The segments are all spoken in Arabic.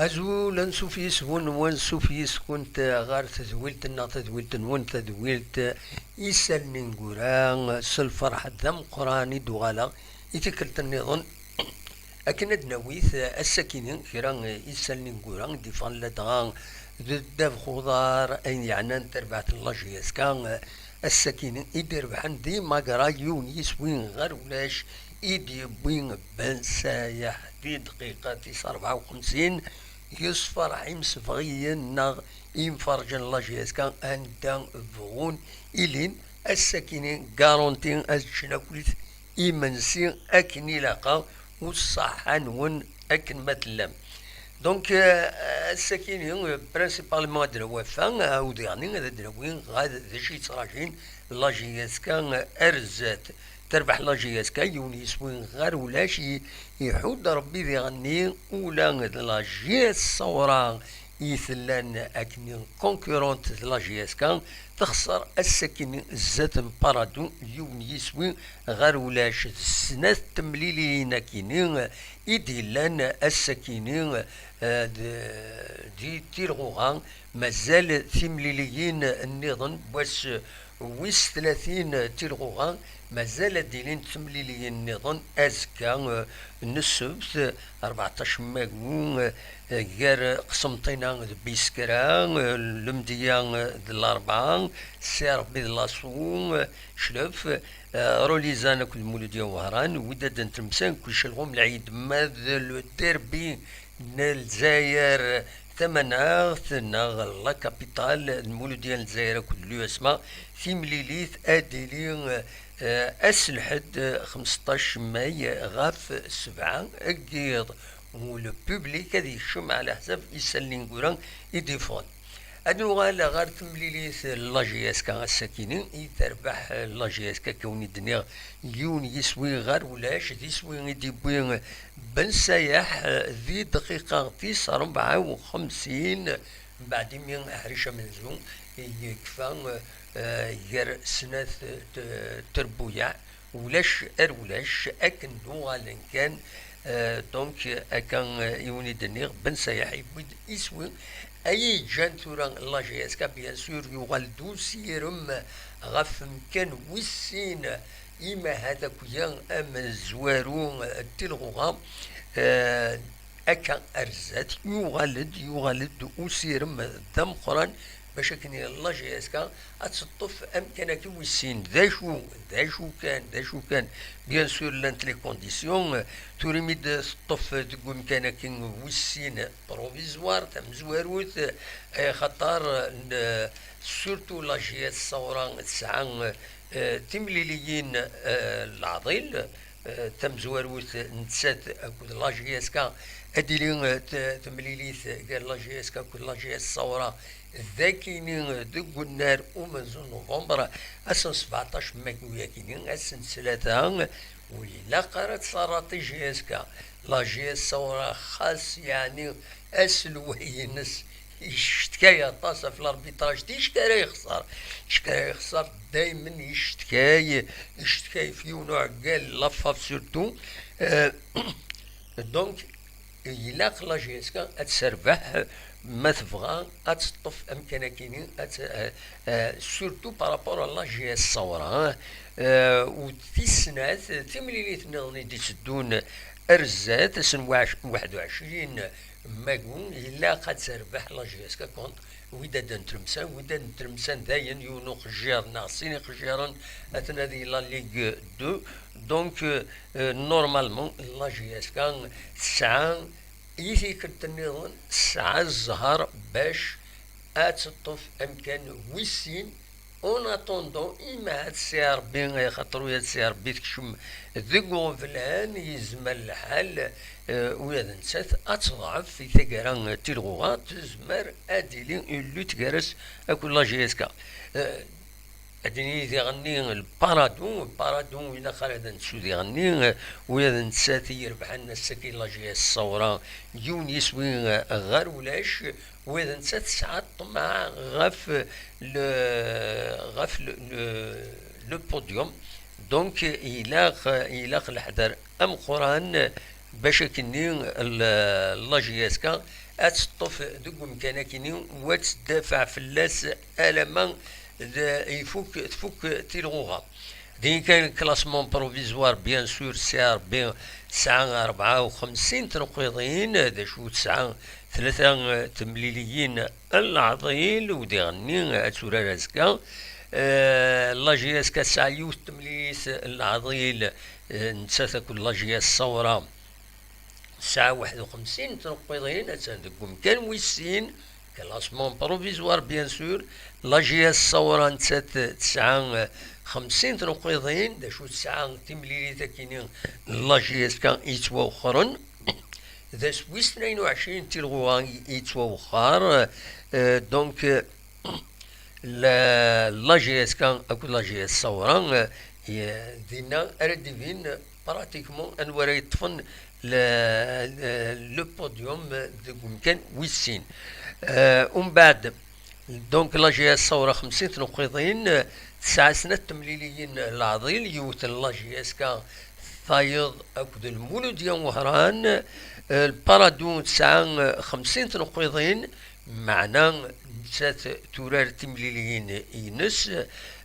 أزول نسوفيس ون سوفيس كنت غار تزويلت تزويلت ون تزويلت يسال نقولان سلفرح ذم قراني دوغالا يتكلت النظن أكن نويث السكينين كيران يسال نقولان ديفان لدغان داف خضار أين يعني تربعت الله جيس كان السكينين يدير بحن دي ماقرا يونيس وين غير ولاش إيدي بوين بنسايح في دقيقة 54 يصفر عيمس فغيين نغ ينفرج الله جيس كان أندان فغون إلين السكينين قارونتين أجنكوليت إيمنسين أكني لقا والصحان ون أكن متلم دونك السكينين برينسيبالمون دروافان أو ديغنين هذا دروين غاد ذا شي تراجين الله جيس كان أرزات تربح لاجياس كايونيس وين غير ولاش يحود ربي ذي غني ولا لاجياس صورا يثلان اكني كونكورونت لاجياس كان تخسر السكين الزات بارادو يونيس وين غير ولاش السنات تمليلين كينين يديلان السكينين دي تيرغوغان مازال ثمليليين النظام واش ويس 30 تيرغوغان مازال ديلين تمليلي النظام أزكا نسبت 14 ماكون غير قسمتين بيسكرا المديان الأربعة سير بيضلاسون شلف روليزان كل مولوديا وهران وداد تمسان كل شلغم العيد ماذا الديربي الجزائر ثمناغ ناغ لا كابيتال المولوديا الجزائر كل اسماء في مليليث اديلين أسلحد 15 ماي غاف 7 أكيد ولو بوبليك هذي يشم على حساب يسلين قران يديفون أدو غالا غار تمليليث لاجياس كان الساكنين يتربح لاجياس كوني الدنيا يون يسوي غار ولاش يسوي يديبوين بن سايح ذي دقيقة 54 بعد من حريشة منزون يكفى غير سنة تربويا ولاش ولاش أكن نوغالن كان دونك أكن يوني دنيغ بن سايح يبود يسوي أي جان توران الله جيسكا بيان سور يغال دوسيرم غف مكان وسين إما هذا كيان أم زوارون تلغوغا أكا أرزات يغالد أسيرم ذم قران باش كني الله جيسكا أتسطف أمكانك وسين ذا شو كان بيان سور لانت لي كونديسيون تريميد تطف تقول مكانك وسين بروفيزوار تم زواروت خطر سورتو لا جيس صوران تسعة تمليليين العضيل تم زواروت نتسات أكود لا جيسكا أديلين تمليليث قال لا جيسكا كود لا جيس صورا ذاكينين دق النار ومنزل نوفمبر أسن 17 ماكويا كينين أسن ثلاثة ولا قرات صارت جيسكا لا جيس صورا خاص يعني أسلوينس يشتكي طاسة في الاربيتراج تيشكرا يخسر دايما يشتكي في نوع قال لفاف سورتو دونك يلاق لا جيسكا اتسربح ما تبغى اتطف امكانكيني سورتو بارابور لا جي اس صورا وفي السنات تمليليت نظني دي تدون ارزات سن 21 ماكون الا قد تربح لا جي اس كونت وداد نترمسان داين يونو خجير ناقصين خجيرا اتنا دي لا ليغ 2 دونك نورمالمون لا جي اس كان ساعه يثي كنت النظام ساعة الزهر باش أتطف أمكان ويسين اون اتوندون إما هاد سي ربي خاطر ويا سي ربي تكشم ذكو فلان يزمل الحال ويا نسات أتضعف في ثقران تلغوغا تزمر أديلي اللي تكرس أكل لا جي اس كا أدني ذي غني البارادون إلى خالد نسو ذي غني ويا نساتي يربحن السكين لا جي اس صورا يونيس وين غير ولاش وإذا نسات ساعات طمع غف لو بوديوم دونك إلاق الحذر أم قران باش كني لا جي اس كا أتطف دقم كان كيني وتدافع في اللاس ألما تفك تيلغوغا دين كان الكلاسمون بروفيزوار بيان سور سي ار بي 954 تنقيضين هذا شو 9 3 تمليليين العضيل ودي غني اتسورا رازكا لا جي اس كا سعيوت تمليس العضيل نسات كل لا جي اس صورة 951 تنقيضين اتساندكم كان ويسين كلاسمون بروفيزوار بيان سور لا جي اس صورة نسات 950 تنقيضين دا شو 9 تمليلي كاينين لا جي اس كان يتوخرن ذا سويس 22 تيلغوان يتوخر دونك لا جي اس كان اكو لا جي اس صورا دينا ارديفين براتيكمون ان ورا يطفن لو بوديوم دو كان ويسين ومن بعد دونك لا جي اس صورا 50 نقيضين 9 سنة تمليليين العضيل يوت لا جي اس كان فايض اكو المولوديا وهران البارادون 59 نقيضين معنا نسات تورار تمليليين ينس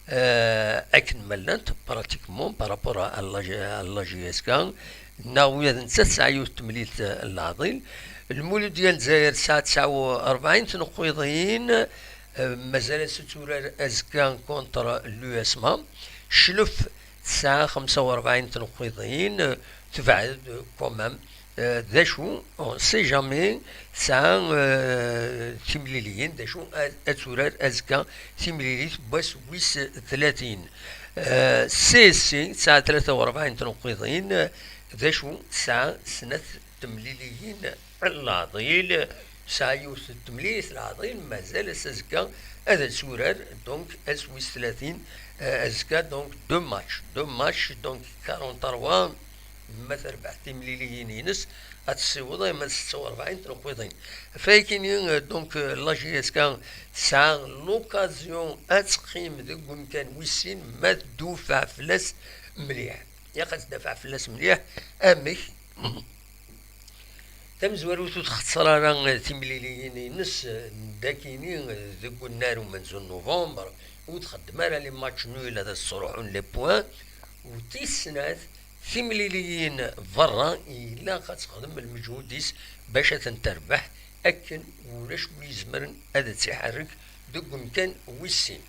اكن ملنت براتيكمون بارابور الله جي اس كان ناوية نسات سعيو تمليل العضيل المولود ديال الجزائر ساعة 49 تنقيضين مازال تورار ازكان كونتر لو اسما شلف ساعة 45 تنقيضين تبعد كومام ذا شو اون سي جامي ساعة تمليليين ذا شو اتورار ازكا تمليليت بس ويس 30 سي سي ساعة 43 تنقيضين ذا شو ساعة سنة تمليليين العضيل ساعة يوس تمليليت العضيل مازال ازكا هذا سورار دونك اسويس 30 ازكا دونك دو ماتش دونك 43 مثلا بعد تمليليين ينس هتسيوضا يما 46 تنقيضين فايكين دونك لا جي اس كان ساعة لوكازيون اتقيم ذو كان ويسين ما تدوفع فلاس مليح يا قد تدفع فلاس مليح امك تم زواروتو تختصر انا تمليليين ينس داكيني ذو النار ومنزل نوفمبر وتخدم على لي ماتش نول هذا الصروحون لي بوان وتيسنات تمليليين برا إلا غتخدم المجهوديس باش تنتربح أكن ولاش ويزمرن هذا تيحرك دوك مكان ويسين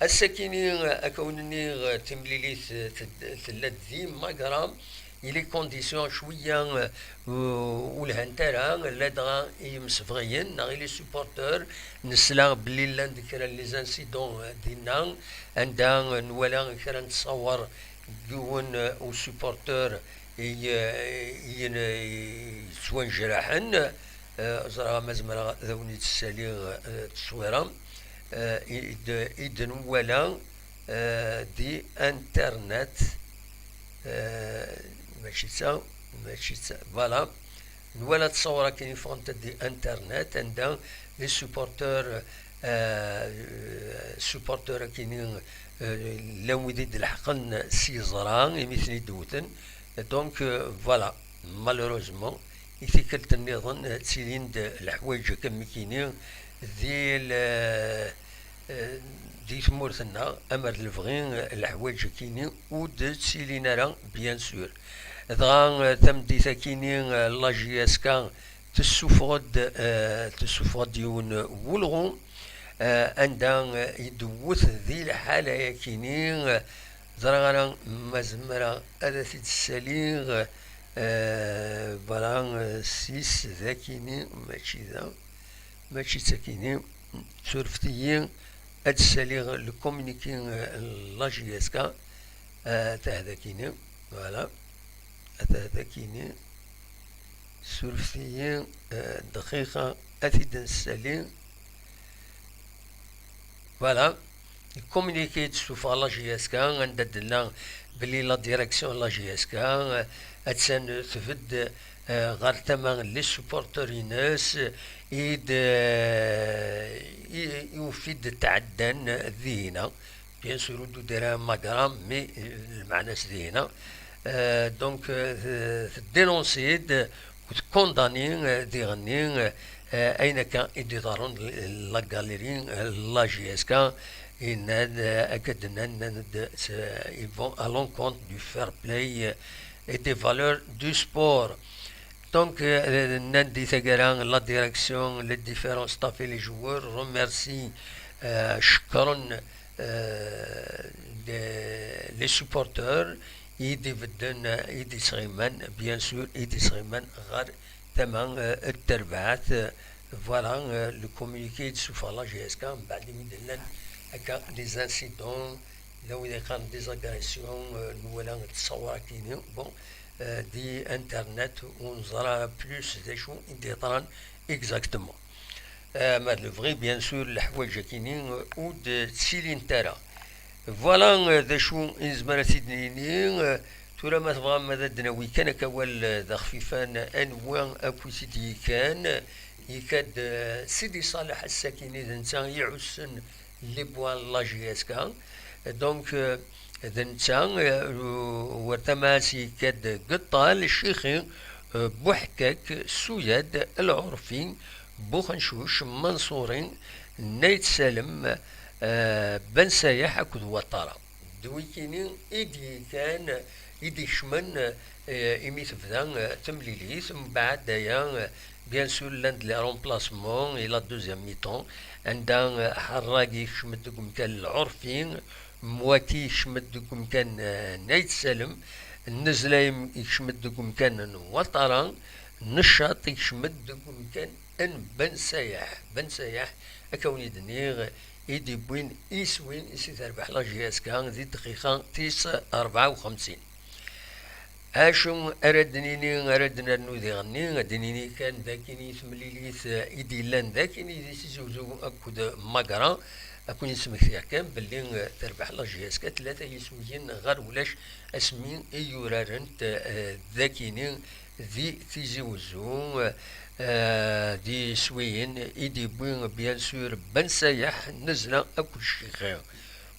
الساكيني أكونني تمليليت ثلاث ديما غرام إلي كونديسيون شوية والهنترا لا دغا يمسفغيين ناغي لي سوبورتور نسلا بلي لاند كرا لي زانسيدون دينا عندها نولا كرا نتصور جون او سوبورتور سوان جراحن زرا مزمرا ذوني تسالي تصويرا إذن ولا دي انترنت ماشي فوالا ولا تصورا كاين فونت دي انترنت عندها لي سوبورتور سوبورتور كاينين لو يديد الحقن سي زران مثل دوتن دونك فوالا مالوروزمون يثيكلت النظام تسيلين الحوايج كم كاينين دي تمورتنا امر الفغين الحوايج كاينين ود تسيلين راه بيان سور دغا تمديتا كاينين لا جي اس كان تسوفغد يون وولغون عندها يدوث ذي الحالة يكينين زرغانا مزمرا أدثي السليغ بلان سيس ذاكيني ماشي تاكيني سورفتيين أد السليغ لكومينيكين لا جي اس كا تهذاكيني فوالا تهذاكيني سورفتيين دقيقة أثيد السليغ فوالا كومونيكيت سوف لا جي اس كا عندنا بلي لا ديريكسيون لا جي اس كا اتسان تفد غير تمام لي سوبورتوريناس يفيد تعدن ذينا بيان سور دو ديرا ماغرام مي المعنى ذينا دونك دينونسيد وتكونداني ديغني أين كان إدارون لا غاليري لا جي اس كا إن أكدنا أن ils vont à l'encontre du fair play et des valeurs du sport. Donc, Nandi Tegaran, la direction, les différents staffs et les joueurs remercient شكرا les supporters يدي صغيمان bien sûr يدي صغيمان غير ثمان التربعات. Voilà le communiqué de Soufala GSK بعد من هكا des incidents لو إذا كان des agressions نولا تصور كيني بون دي انترنت ونزرع بلوس دي شو انتي طران اكزاكتومون ماد لو فغي بيان سور الحوايج كاينين ود تسيلين تارا فوالا ذا شو إزمرا سيدنيني تورا ما تبغى ماذا دناوي كان كوال ذا خفيفان انوان اكو سيدي كان يكاد سيدي صالح الساكيني ذا نتا يعسن لي بوان لا جي اس كا دونك ذا نتا ورتماسي كاد قطال الشيخي بوحكاك سويد العرفي بوخنشوش منصورين نايت سالم بن سايح اكد وطارا دويكيني ايدي كان ايدي شمن ايميت فدان تمليليث من بعد دايا بيان سور لاند لي رومبلاسمون الى دوزيام ميطون عندها حراقي شمدكم كان العرفين مواتي شمدكم كان نايت سالم النزلايم يشمدكم كان وطرا نشاط يشمدكم كان ان بن سايح اكوني دنيغ ايدي بوين ايسوين ايسي تربح لا جي اس كان ذي دقيقة 54. اشم اردنا نودي غني دنيني كان ذاكيني ثمليليث ايدي لان ذاكيني ذي سيزوزو اكود مقرا اكون يسمك فيها كان باللي تربح لا جي اس كان 3 يسويين غير ولاش اسمين ايورارنت ذاكيني ذي تيزوزو دي سويين ايدي بوين بيان سور بن سايح نزلا اكل شي خير.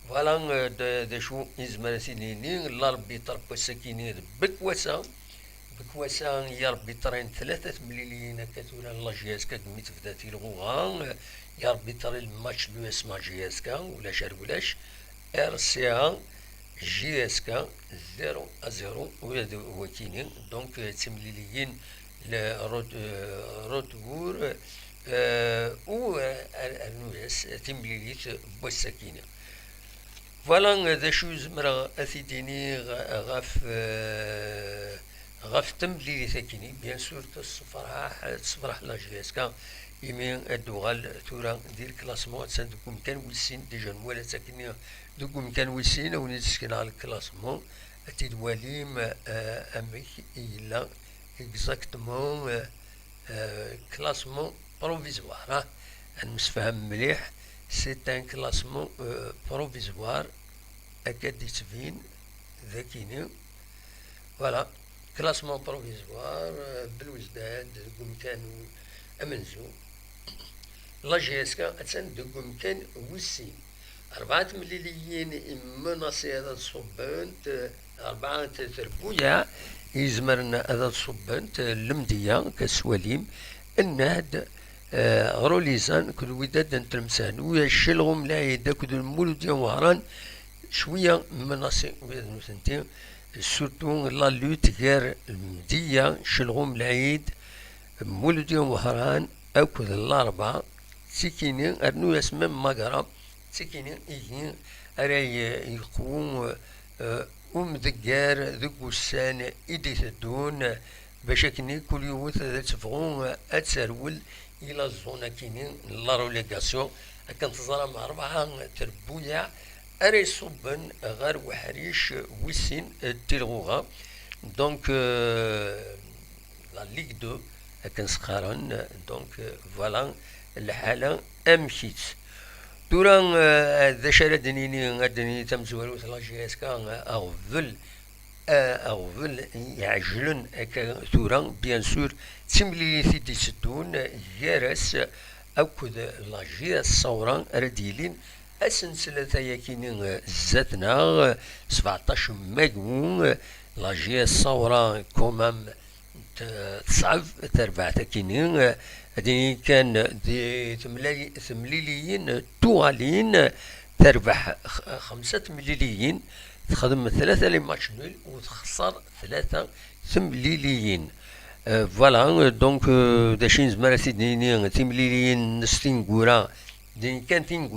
فوالا دا شو يزمر سينيني لاربيتر بوساكيني بكواسا يا ربي ترين 3 مليليين كاتورا لا جي اس كا كميت في ذاتي الغوغا يا ربي ترين الماتش لو اسما جي اس كا ولا شار ولاش ار سي ا جي اس كا 0-0 هو كينين دونك تمليليين روتور او النوس تمليليت بوساكينه. فوالا ذا شو زمرا اثيديني غاف تمليلي ثاكيني بيان سور تصفرح لا جي اس كا يمين الدوغال ثورا دير كلاسمون تسندكم كان ويسين ديجا ولا ساكنين دوكم كان ويسين ونسكن على الكلاسمون تدواليم امك الى اكزاكتومون كلاسمون بروفيزوار نسفهم مليح سي ان كلاسمون بروفيزوار اكاد يتبين ذاكيني. فوالا كلاسمون بروفيزوار بالوزداد كان امنزو لا جي اس كا اتسن كان وسين 4 مليليين مناصي هذا الصبنت 4 تربويا يزمرنا هذا الصبنت المدية كسواليم الناد غروليزان كل وداد نتلمسان ويشلغم لا يدا كل المولوديا وهران شوية مناصي وداد سورتو لا لوت غير المدية شلغم العيد مولوديا وهران أكل الأربعة سكينين أرنو يسمى مقرب سكينين إيجين أراي يقوم ذكار ذكو السان إيدي تدون باش كني كل يوم تفغون أتسرول إلى الزونة كينين لا روليغاسيون كانت تزرع مع 4 تربويا أراي صبن غير وحريش وسين تلغوغا دونك لا ليغ دو كنسقارن دونك فوالا الحالة أمشيت دوران ذا شردنيني غدني تمزورو لا جي اس كا أغفل يعجلن دوران بيان سور تملي ثيدي ستون يارس أكد لا جي الصوران رديلين السلسلة يكينين زاتنا 17 مجموع لا جي الصوران كومام تصعب تربع تكينين هذه كان دي ثمليليين توالين تربح 5 مليليين، تخدم 3 لي ماتش نول وتخسر 3 ثمليليين. فوالا دونك داشين زمرا سيدنيني تيمليليين نستين كورا دين كان تين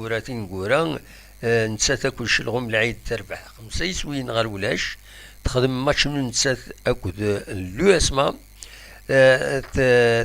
كورا نتسات كلشي الغم العيد تربح 5 يسوين غير ولاش، تخدم ماتش نول نتسات اكد لو اسما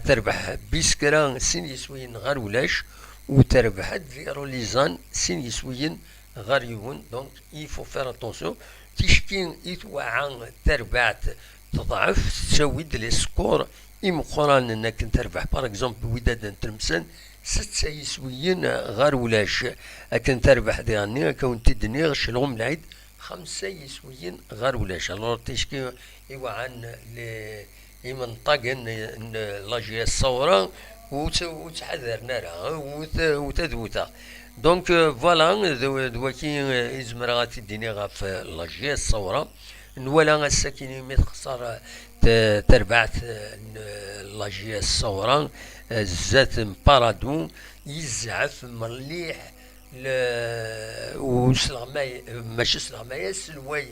تربح بيسكرا 6 يسوين غير ولاش، وتربح فيروليزان 6 يسوين غير يون. دونك يفو فير اتونسيون تيشكين يتوعى تربعت تضعف تساويد لي سكور مقارنة انك تربح باغ اكزومبل وداد تلمسان 6 يسويين غير ولاش، اكن تربح ديالني كون تدني شلغم العيد 5 يسويين غير ولاش. الوغ تيشكي يوعن يمنطقن لاجي الصورة وتحذرنا راه وتدوتا. دونك فوالا دواكي يزمر غاتي ديني غاف لاجي الصورة نولا الساكنين متخسر تربعت لاجي الصورة زات مبارادو يزعف مليح وسلغماي ماشي سلغماي سلواي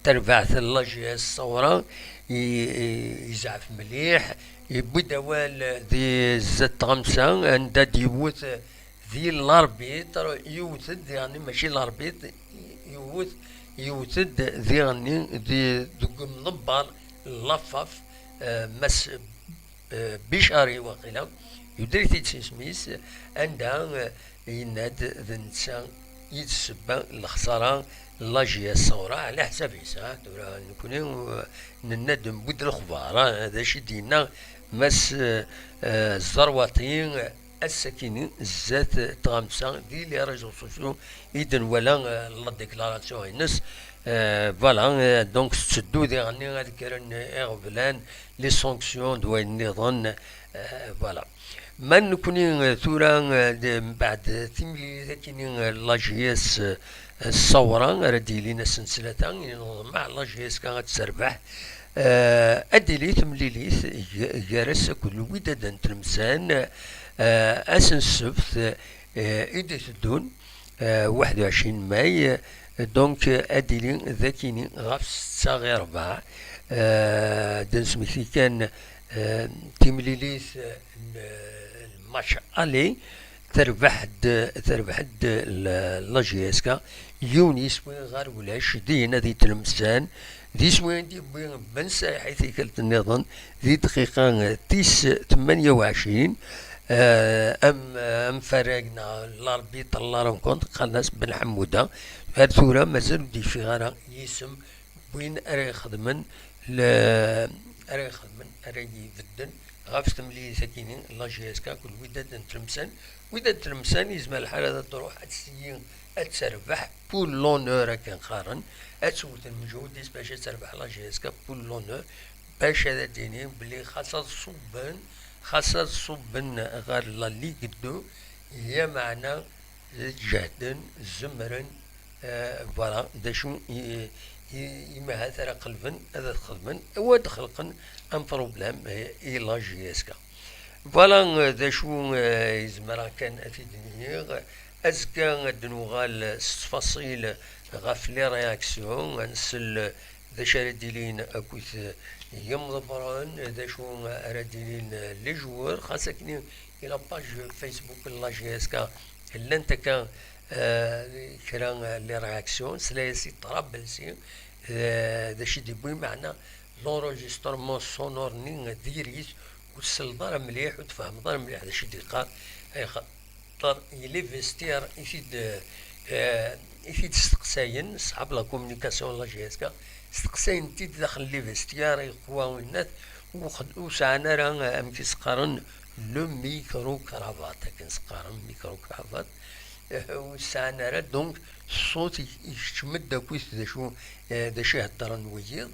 تربعت لاجي الصورة يزعف مليح يبوي دوال دي زات غمسة عند ديوت ذي الاربيتر يوتد يعني ماشي الاربيت يوتد ذي غني ذي مضبر لفف مس بشاري وقيلا يدري تيتسميس عندها يناد ذا نسان يتسبى الخسارة لاجي الصورة على حساب يسا تورا نكوني نندم بود الخبار هذا شي دينا مس الزرواتين الساكنين زات تغامسا دي لي ريزو سوسيو إذن ولا لا ديكلاراسيون الناس فوالا دونك تسدو دي غني هذيك اغفلان لي سونكسيون دوا النظام فوالا. ما نكوني ثورا بعد تيملي ذاكيني لاجياس الصورة ردي لينا سلسلة مع لاجياس كانت تسربح أديليت مليليت جارس كل وداد تلمسان أسن السبت إديت الدون 21 ماي. دونك أديلين ذاكيني غاف 6 غير 4 دنسميثي كان تيمليليت الماتش ألي تربح لاجياسكا يونيس وين غير ولاش دينا ذي تلمسان ذي سوين دي بنسى حيث كلت النظام ذي دقيقة 28 ام فرقنا الاربيط الله راه كنت قناص بن حموده هاد ثورة مازال دي في غارة يسم وين اري يخدمن اري يخدمن اري يفدن غاف تملي ساكنين لاجياسكا كل وداد تلمسان يزمى الحال هذا تروح تسيين تسربح بول لونور كان قارن اتسوت المجهود ديس باش تربح لاجياسكا بول لونور باش هذا ديني بلي خاصة صوبن غير لا ليغ دو هي معنا جهدن زمرن فوالا داشو يما هذا قلبن هذا خدمن هو دخلقن ان بروبليم اي لاجياسكا فوالا داشو يزمرا كان افيدني ازكا دنوغال التفاصيل غاف لي رياكسيون غنسل ذا شارديلين اكوث يمضبران داشو ارديلين لي جوار خاصة كني الى باج فيسبوك لاجياسكا الا انت كان كرا لي رياكسيون سلاسي طرابلسي داشي ديبوي معنا لونجسترمون سونور نين ديريس وتسل دار مليح وتفهم دار مليح داشي ديقار خاطر يلي فيستير يفيد استقساين صحاب لا كومونيكاسيون لاجياسكا استقساين تيد داخل لي فيستيار يقواونات وسعنا راه ام كيسقارن لو ميكرو كرافات كنسقارن ميكرو كرافات وسعنا راه دونك الصوت يشمد داكويس داشو يهضر نويض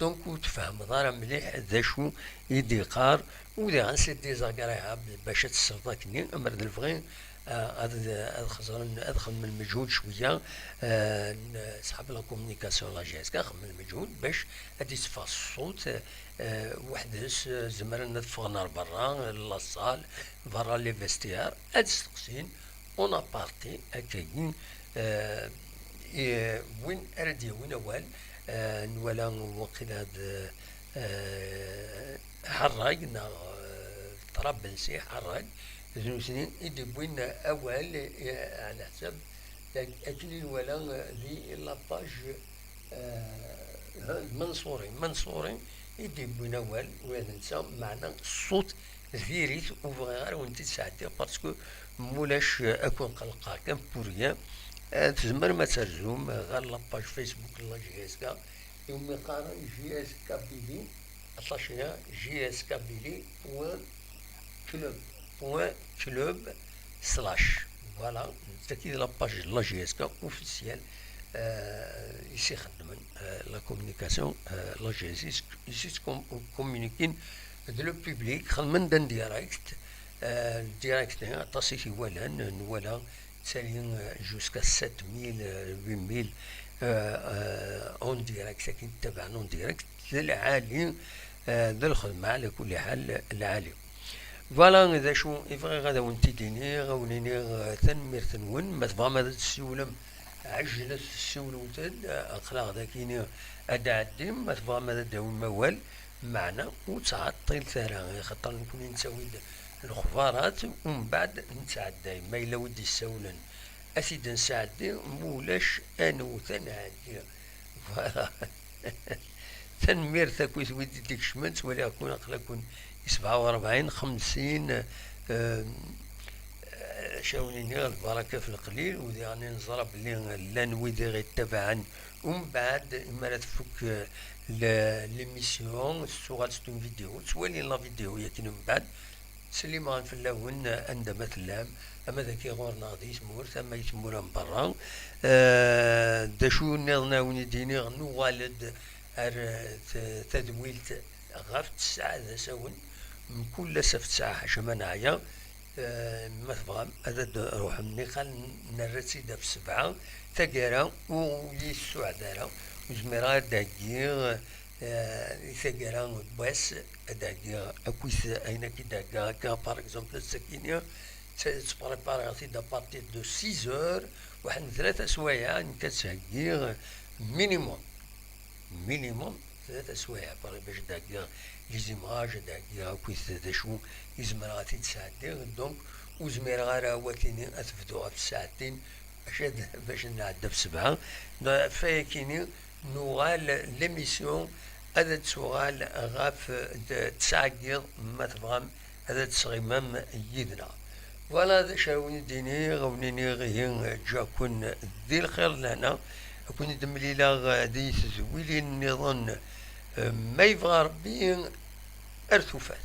دونك وتفهم دار مليح داشو يديقار ودي غنسي ديزاكريابل باش تسرطاكني امر الفغين ادخل من المجهود شويه، صحاب لا كومونيكاسيون لا جي اس كا خدم المجهود باش غادي يصفى الصوت، وحدس زمر نتفغنا برا لاصال برا لي فيستيار هاد السقسين اون ابارتي هكاين، وين اراد وين اول نولا وقيل هاد حراق طرابلسي حراق ذو سنين إدي بوين أول على حسب أكلي ولا ذي لاباج منصورين إدي بوين أول وهذا نسا معنا الصوت ذيريت وبغير وانت تساعدي باسكو مولاش أكون قلقا كان بوريا، تزمر ما ترزوم غير لاباج فيسبوك لا جي اس كا يوم يقارن جي اس كابيلي أطلاشيا جي اس كابيلي كلوب سلاش فوالا تاكيد لاباج لا جي اس كا اوفيسيال يسي خدمن لا كومونيكاسيون لا جي اس يسي كومونيكين دو لو بوبليك خدمن دان ديراكت طاسيتي ولا تسالين جوسكا 7000 8000 اون ديراكت لكن تبعنا اون ديراكت للعالي ذا الخدمة على كل حال العالي. فوالا إذا شو يبغي غادا ونتيديني غاونيني تنمير تنون ما تبغى ما تسولم عجلة السولوتد أخلاق ذاكيني أدعدي ما تبغى ما تداوم موال معنا وتعطيل ثرا خاطر نكون نسوي الخبارات ومن بعد نتعدى ما إلا ودي السولن أسيد نساعدي مولاش أنا وثنعدي فوالا تنمير تاكويت ودي ديك شمنت ولا يكون أقلكون 47 50 شاونيني البركة في القليل ويعني نزرب اللي لان ويدي غير تبعا ومن بعد ما تفك ليميسيون الصغار ستون فيديو تولي لا فيديو ياكن من بعد سليمان في اللون عندما تلام اما ذاك غور ناضي يسمور ثم يسمور من برا داشو ناوني ديني غنو والد تدويلت غاف 9 ذا ساون من كل سفت ساعة حشما نعيا ما تبغى هذا روح مني قال نرسي دا في 7 ثقيرا ويسو عدارا وزميرا داقي ثقيرا بس داقي أكويس أينك داقا كا بار اكزومبل السكينة تبريباري دا بارتي دو 6 اور واحد 3 سوايع نكتسهقي مينيموم 3 سوايع باش داقي ليزيماج داقي أكويس دا شو يزمر تساعدي دونك وزمير غير وكيني أثبتوها في ساعتين باش نعدى في 7 فايكيني نوغال ليميسيون هذا تسوغال غاف تساعدي ما تبغام هذا تسغيمام يدنا ولا شاوني ديني غونيني غيين جاكون ذي الخير لنا أكون دملي لا غادي تزويلي النظام ما يبغى ربي أرثوفات.